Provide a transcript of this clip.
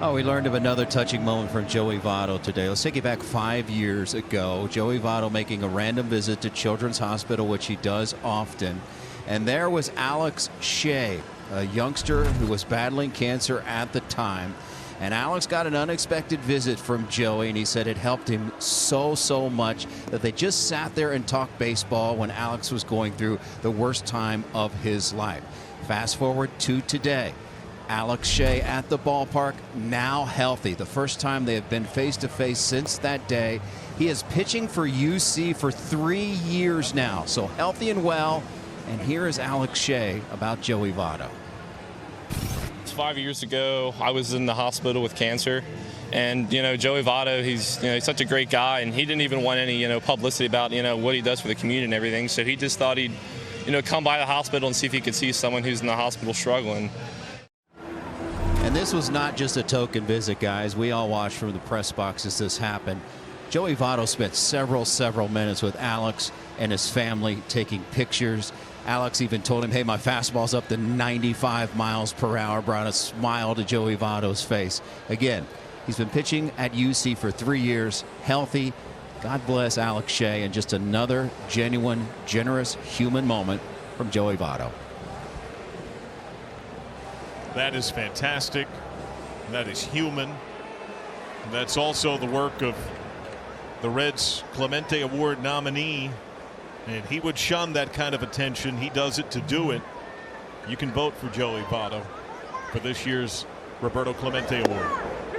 Oh, we learned of another touching moment from Joey Votto today. Let's take you back 5 years ago. Joey Votto making a random visit to Children's Hospital, which he does often. And there was Alex Shea, a youngster who was battling cancer at the time. And Alex got an unexpected visit from Joey, and he said it helped him so much that they just sat there and talked baseball when Alex was going through the worst time of his life. Fast forward to today. Alex Shea at the ballpark, now healthy. The first time they have been face-to-face since that day. He is pitching for UC for 3 years now, so healthy and well. And here is Alex Shea about Joey Votto. 5 years ago, I was in the hospital with cancer. And, Joey Votto, he's such a great guy, and he didn't even want any, publicity about, what he does for the community and everything. So he just thought he'd, come by the hospital and see if he could see someone who's in the hospital struggling. And this was not just a token visit, guys. We all watched from the press box as this happened. Joey Votto spent several minutes with Alex and his family taking pictures. Alex even told him, hey, my fastball's up to 95 miles per hour, brought a smile to Joey Votto's face. Again, he's been pitching at UC for 3 years, healthy. God bless Alex Shea, and just another genuine, generous human moment from Joey Votto. That is fantastic. That is human. That's also the work of the Reds Clemente Award nominee. And he would shun that kind of attention. He does it to do it. You can vote for Joey Votto for this year's Roberto Clemente Award.